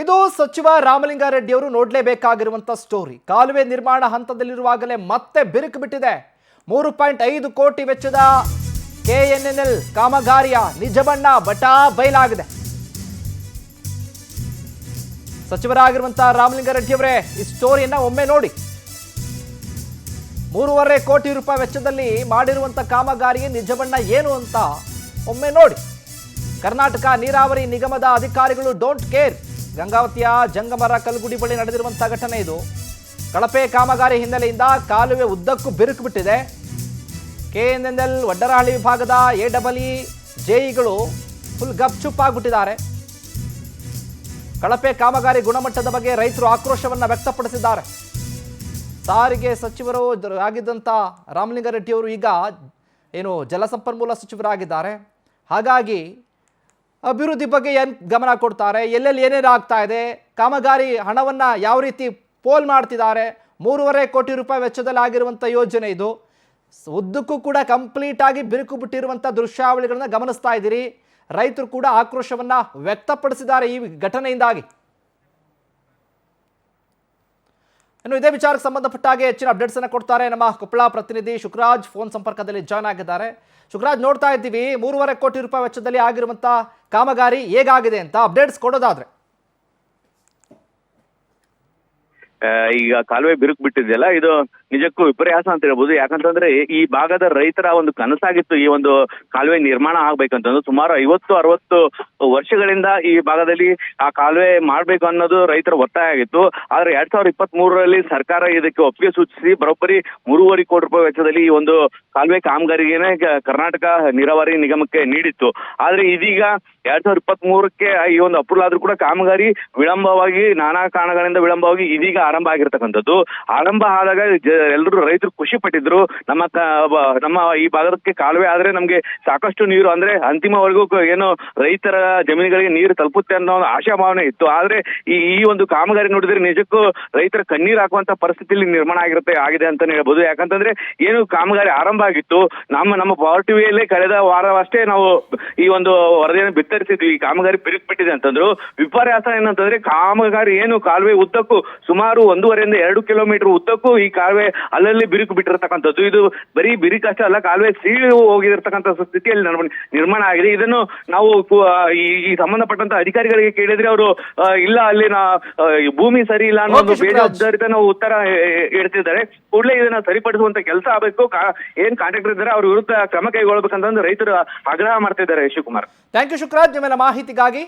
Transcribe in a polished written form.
ಇದು ಸಚಿವ ರಾಮಲಿಂಗಾರೆಡ್ಡಿ ಅವರು ನೋಡಲೇಬೇಕಾಗಿರುವಂತ ಸ್ಟೋರಿ. ಕಾಲುವೆ ನಿರ್ಮಾಣ ಹಂತದಲ್ಲಿರುವಾಗಲೇ ಮತ್ತೆ ಬಿರುಕು ಬಿಟ್ಟಿದೆ. 3.5 ಕೋಟಿ ವೆಚ್ಚದ KNNL ಕಾಮಗಾರಿಯ ನಿಜ ಬಣ್ಣ ಬಟಾ ಬಯಲಾಗಿದೆ. ಸಚಿವರಾಗಿರುವಂತಹ ರಾಮಲಿಂಗಾರೆಡ್ಡಿ ಅವರೇ ಈ ಸ್ಟೋರಿಯನ್ನ ಒಮ್ಮೆ ನೋಡಿ. 3.5 ಕೋಟಿ ರೂಪಾಯಿ ವೆಚ್ಚದಲ್ಲಿ ಮಾಡಿರುವಂತ ಕಾಮಗಾರಿಯ ನಿಜ ಬಣ್ಣ ಏನು ಅಂತ ಒಮ್ಮೆ ನೋಡಿ. ಕರ್ನಾಟಕ ನೀರಾವರಿ ನಿಗಮದ ಅಧಿಕಾರಿಗಳು ಡೋಂಟ್ ಕೇರ್. ಗಂಗಾವತಿಯ ಜಂಗಮರ ಕಲ್ಗುಡಿ ಬಳಿ ನಡೆದಿರುವಂತಹ ಘಟನೆ ಇದು. ಕಳಪೆ ಕಾಮಗಾರಿ ಹಿನ್ನೆಲೆಯಿಂದ ಕಾಲುವೆ ಉದ್ದಕ್ಕೂ ಬಿರುಕು ಬಿಟ್ಟಿದೆ. KNNL ವಡ್ಡರಹಳ್ಳಿ ವಿಭಾಗದ AEE ಜೆಇಗಳು ಫುಲ್ ಗಪ್ಚುಪ್ ಆಗಿಬಿಟ್ಟಿದ್ದಾರೆ. ಕಳಪೆ ಕಾಮಗಾರಿ ಗುಣಮಟ್ಟದ ಬಗ್ಗೆ ರೈತರು ಆಕ್ರೋಶವನ್ನ ವ್ಯಕ್ತಪಡಿಸಿದ್ದಾರೆ. ಸಾರಿಗೆ ಸಚಿವರು ಆಗಿದ್ದಂಥ ರಾಮಲಿಂಗಾರೆಡ್ಡಿ ಅವರು ಈಗ ಏನು ಜಲಸಂಪನ್ಮೂಲ ಸಚಿವರಾಗಿದ್ದಾರೆ. ಹಾಗಾಗಿ ಅಭಿವೃದ್ಧಿ ಬಗ್ಗೆ ಏನು ಗಮನ ಕೊಡ್ತಾರೆ, ಎಲ್ಲೆಲ್ಲಿ ಏನೇನು ಆಗ್ತಾ ಇದೆ, ಕಾಮಗಾರಿ ಹಣವನ್ನು ಯಾವ ರೀತಿ ಪೋಲ್ ಮಾಡ್ತಿದ್ದಾರೆ. 3.5 ಕೋಟಿ ರೂಪಾಯಿ ವೆಚ್ಚದಲ್ಲಿ ಆಗಿರುವಂಥ ಯೋಜನೆ ಇದು. ಉದ್ದಕ್ಕೂ ಕೂಡ ಕಂಪ್ಲೀಟ್ ಆಗಿ ಬಿರುಕು ಬಿಟ್ಟಿರುವಂಥ ದೃಶ್ಯಾವಳಿಗಳನ್ನ ಗಮನಿಸ್ತಾ ಇದ್ದೀರಿ. ರೈತರು ಕೂಡ ಆಕ್ರೋಶವನ್ನು ವ್ಯಕ್ತಪಡಿಸಿದ್ದಾರೆ ಈ ಘಟನೆಯಿಂದಾಗಿ. ಇನ್ನು ಇದೇ ವಿಚಾರಕ್ಕೆ ಸಂಬಂಧಪಟ್ಟ ಹಾಗೆ ಹೆಚ್ಚಿನ ಅಪ್ಡೇಟ್ಸ್ ಅನ್ನು ಕೊಡ್ತಾರೆ ನಮ್ಮ ಕೊಪ್ಪಳ ಪ್ರತಿನಿಧಿ ಶುಕ್ರಾಜ್ ಫೋನ್ ಸಂಪರ್ಕದಲ್ಲಿ ಜಾಯ್ನ್ ಆಗಿದ್ದಾರೆ. ಶುಕ್ರಾಜ್, ನೋಡ್ತಾ ಇದ್ದೀವಿ 3.5 ಕೋಟಿ ರೂಪಾಯಿ ವೆಚ್ಚದಲ್ಲಿ ಆಗಿರುವಂಥ ಕಾಮಗಾರಿ ಹೇಗಾಗಿದೆ ಅಂತ ಅಪ್ಡೇಟ್ಸ್ ಕೊಡೋದಾದ್ರೆ. ಈಗ ಕಾಲುವೆ ಬಿರುಕು ಬಿಟ್ಟಿದೆಯಲ್ಲ, ಇದು ನಿಜಕ್ಕೂ ವಿಪರ್ಯಾಸ ಅಂತ ಹೇಳ್ಬೋದು. ಯಾಕಂತಂದ್ರೆ ಈ ಭಾಗದ ರೈತರ ಒಂದು ಕನಸಾಗಿತ್ತು ಈ ಒಂದು ಕಾಲುವೆ ನಿರ್ಮಾಣ ಆಗ್ಬೇಕಂತಂದು. ಸುಮಾರು 50-60 ವರ್ಷಗಳಿಂದ ಈ ಭಾಗದಲ್ಲಿ ಆ ಕಾಲುವೆ ಮಾಡ್ಬೇಕು ಅನ್ನೋದು ರೈತರ ಒತ್ತಾಯ ಆಗಿತ್ತು. ಆದ್ರೆ 2023ರಲ್ಲಿ ಸರ್ಕಾರ ಇದಕ್ಕೆ ಒಪ್ಪಿಗೆ ಸೂಚಿಸಿ ಬರೋಬ್ಬರಿ 3.5 ಕೋಟಿ ರೂಪಾಯಿ ವೆಚ್ಚದಲ್ಲಿ ಈ ಒಂದು ಕಾಲುವೆ ಕಾಮಗಾರಿಗೆನೆ ಕರ್ನಾಟಕ ನೀರಾವರಿ ನಿಗಮಕ್ಕೆ ನೀಡಿತ್ತು. ಆದ್ರೆ ಇದೀಗ 2023ಕ್ಕೆ ಈ ಒಂದು ಅಪ್ರೂವಲ್ ಆದ್ರೂ ಕೂಡ ಕಾಮಗಾರಿ ವಿಳಂಬವಾಗಿ, ನಾನಾ ಕಾರಣಗಳಿಂದ ವಿಳಂಬವಾಗಿ ಇದೀಗ ಆರಂಭ ಆಗಿರ್ತಕ್ಕಂಥದ್ದು. ಆರಂಭ ಆದಾಗ ಎಲ್ಲರೂ ರೈತರು ಖುಷಿ ಪಟ್ಟಿದ್ರು. ನಮ್ಮ ಈ ಭಾಗಕ್ಕೆ ಕಾಲುವೆ ಆದ್ರೆ ನಮ್ಗೆ ಸಾಕಷ್ಟು ನೀರು, ಅಂದ್ರೆ ಅಂತಿಮವರೆಗೂ ಏನು ರೈತರ ಜಮೀನುಗಳಿಗೆ ನೀರು ತಲುಪುತ್ತೆ ಅನ್ನೋ ಒಂದು ಆಶಾಭಾವನೆ ಇತ್ತು. ಆದ್ರೆ ಈ ಒಂದು ಕಾಮಗಾರಿ ನೋಡಿದ್ರೆ ನಿಜಕ್ಕೂ ರೈತರ ಕಣ್ಣೀರು ಹಾಕುವಂತ ಪರಿಸ್ಥಿತಿಯಲ್ಲಿ ನಿರ್ಮಾಣ ಆಗಿದೆ ಅಂತಾನೆ ಹೇಳ್ಬೋದು. ಯಾಕಂತಂದ್ರೆ ಏನು ಕಾಮಗಾರಿ ಆರಂಭ ಆಗಿತ್ತು, ನಮ್ಮ ಪವರ್ ಟಿವಿಯಲ್ಲೇ ಕಳೆದ ವಾರವಷ್ಟೇ ನಾವು ಈ ಒಂದು ವರದಿಯನ್ನು ಬಿತ್ತರಿಸಿದ್ವಿ. ಈ ಕಾಮಗಾರಿ ಬಿರುಕು ಬಿಟ್ಟಿದೆ ಅಂತಂದ್ರು. ವಿಪರ್ಯಾಸ ಏನಂತಂದ್ರೆ ಕಾಮಗಾರಿ ಏನು ಕಾಲುವೆ ಉದ್ದಕ್ಕೂ ಸುಮಾರು 1.5-2 ಕಿಲೋಮೀಟರ್ ಉದ್ದಕ್ಕೂ ಈ ಕಾಲುವೆ ಅಲ್ಲಲ್ಲಿ ಬಿರುಕು ಬಿಟ್ಟಿರ್ತಕ್ಕಂಥದ್ದು. ಇದು ಬರೀ ಬಿರುಕಷ್ಟೇ ಅಲ್ಲ, ಕಾಲುವೆ ಸೀಳಿ ಹೋಗಿರ್ತಕ್ಕಂಥ ಸ್ಥಿತಿಯಲ್ಲಿ ನಿರ್ಮಾಣ ಆಗಿದೆ. ಇದನ್ನು ನಾವು ಈ ಸಂಬಂಧಪಟ್ಟಂತ ಅಧಿಕಾರಿಗಳಿಗೆ ಕೇಳಿದ್ರೆ ಅವರು ಇಲ್ಲ, ಅಲ್ಲಿನ ಭೂಮಿ ಸರಿ ಇಲ್ಲ ಅನ್ನೋ ಒಂದು ಬೇಜವಾಬ್ದಾರಿತ ನಾವು ಉತ್ತರ ಹೇಳ್ತಿದ್ದಾರೆ. ಕೂಡಲೇ ಇದನ್ನ ಸರಿಪಡಿಸುವಂತ ಕೆಲಸ ಆಗಬೇಕು. ಏನ್ ಕಾಂಟ್ರಾಕ್ಟರ್ ಇದ್ದಾರೆ ಅವ್ರ ವಿರುದ್ಧ ಕ್ರಮ ಕೈಗೊಳ್ಳಬೇಕಂತ ರೈತರು ಆಗ್ರಹ ಮಾಡ್ತಿದ್ದಾರೆ. ಶಿವಕುಮಾರ್, ಥ್ಯಾಂಕ್ ಯು ಶುಕ್ರಾಜ್ ನಿಮ್ಮೆಲ್ಲ ಮಾಹಿತಿಗಾಗಿ.